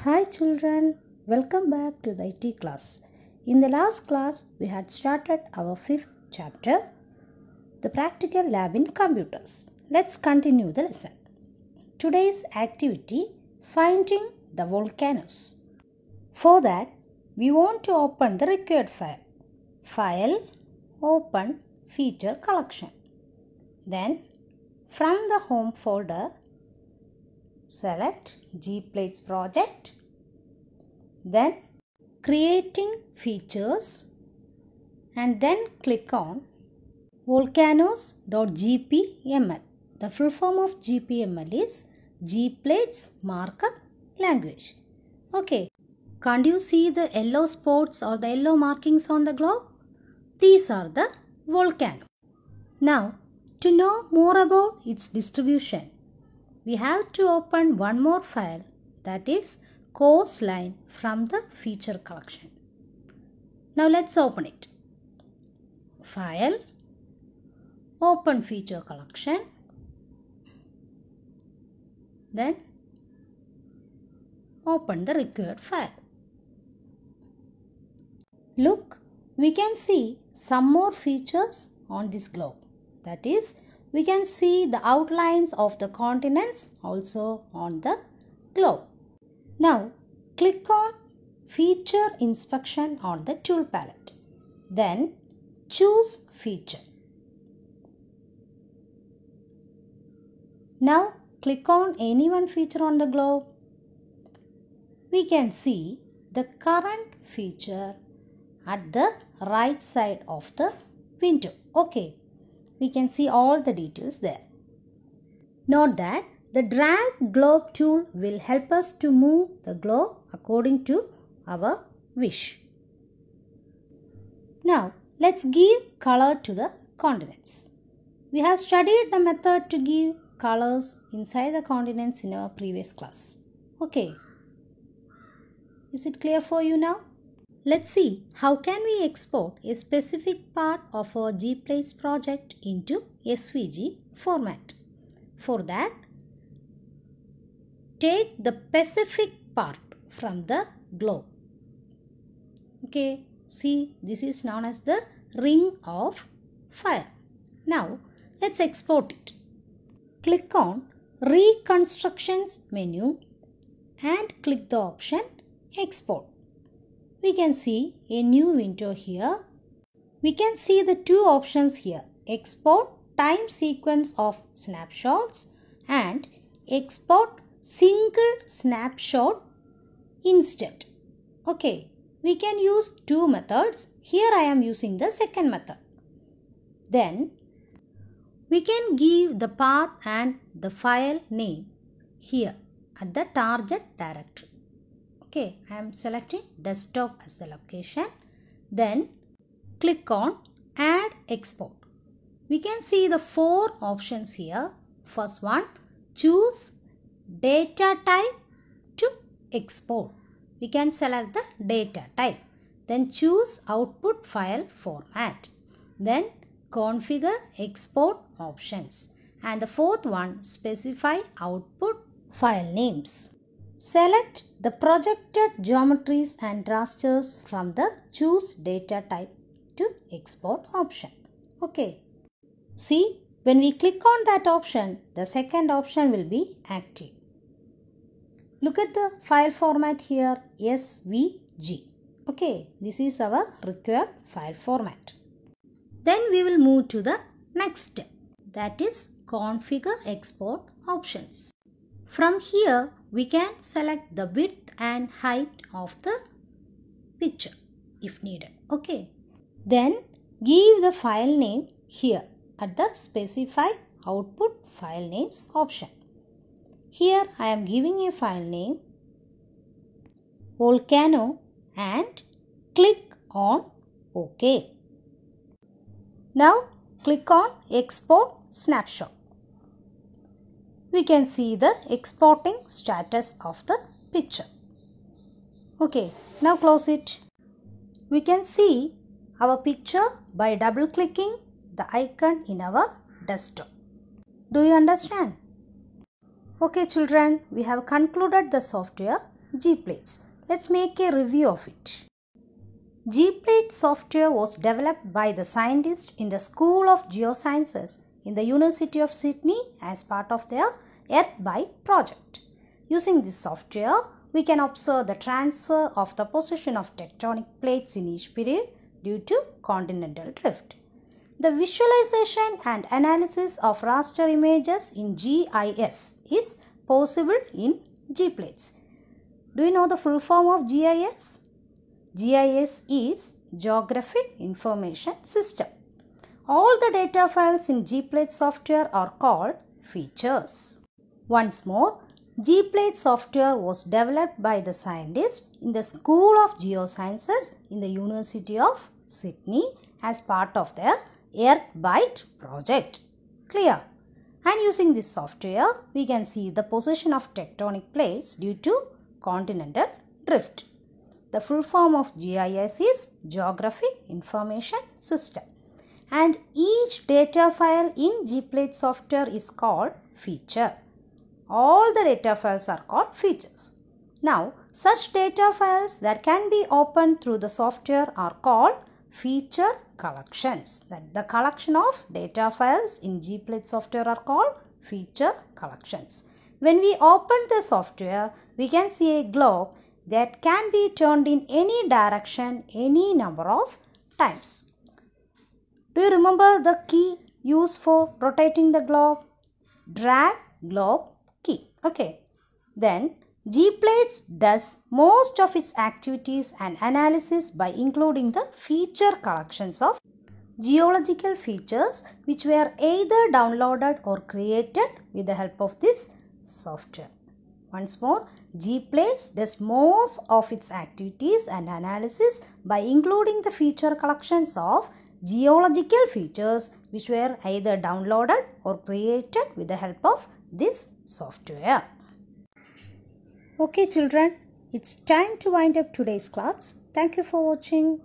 Hi children, welcome back to the IT class. In the last class, we had started our 5th chapter, the practical lab in computers. Let's continue the lesson. Today's activity, finding the volcanoes. For that, we want to open the required file. File, open, feature collection. Then, from the home folder, select Gplates project, then creating features, and then click on volcanoes.gpml. The full form of GPML is Gplates Markup Language. Okay, can't you see the yellow spots or the yellow markings on the globe? These are the volcanoes. Now, to know more about its distribution, we have to open one more file, that is coastline from the feature collection. Now let's open it. File, open feature collection, then open the required file. Look, we can see some more features on this globe. That is, we can see the outlines of the continents also on the globe. Now, click on Feature Inspection on the tool palette. Then, choose Feature. Now, click on any one feature on the globe. We can see the current feature at the right side of the window. Okay. We can see all the details there. Note that the drag globe tool will help us to move the globe according to our wish. Now, let's give color to the continents. We have studied the method to give colors inside the continents in our previous class. Okay. Is it clear for you now? Let's see how can we export a specific part of our Gplates project into SVG format. For that, take the Pacific part from the globe. Okay, see, this is known as the ring of fire. Now, let's export it. Click on Reconstructions menu and click the option Export. We can see a new window here. We can see the two options here. Export time sequence of snapshots and export single snapshot instant. Okay, we can use two methods. Here I am using the second method. Then we can give the path and the file name here at the target directory. Okay, I am selecting desktop as the location. Then click on Add Export. We can see the four options here. First one, choose data type to export. We can select the data type. Then choose output file format. Then configure export options. And the fourth one, specify output file names. Select the projected geometries and rasters from the choose data type to export option. Okay. See, when we click on that option, the second option will be active. Look at the file format here, SVG. Okay, this is our required file format. Then we will move to the next step, that is configure export options. From here, we can select the width and height of the picture if needed. Okay. Then give the file name here at the specify output file names option. Here I am giving a file name volcano and click on OK. Now click on export snapshot. We can see the exporting status of the picture. Okay, now close it. We can see our picture by double clicking the icon in our desktop. Do you understand? Okay children, we have concluded the software. G-Plates. Let's make a review of it. G-Plate software was developed by the scientists in the School of Geosciences in the University of Sydney as part of their EarthBite project. Using this software, we can observe the transfer of the position of tectonic plates in each period due to continental drift. The visualization and analysis of raster images in GIS is possible in G-Plates. Do you know the full form of GIS? GIS is Geographic Information System. All the data files in G-Plate software are called features. Once more, G-Plate software was developed by the scientists in the School of Geosciences in the University of Sydney as part of their EarthBite project. Clear? And using this software, we can see the position of tectonic plates due to continental drift. The full form of GIS is Geographic Information System. And each data file in G-Plate software is called feature. All the data files are called features. Now, such data files that can be opened through the software are called feature collections. That the collection of data files in G-Plate software are called feature collections. When we open the software, we can see a globe that can be turned in any direction any number of times. Do you remember the key used for rotating the globe? Drag globe key. Okay. Then G-Plates does most of its activities and analysis by including the feature collections of geological features which were either downloaded or created with the help of this software. Once more, G-Plates does most of its activities and analysis by including the feature collections of geological features which were either downloaded or created with the help of this software. Okay children, it's time to wind up today's class. Thank you for watching.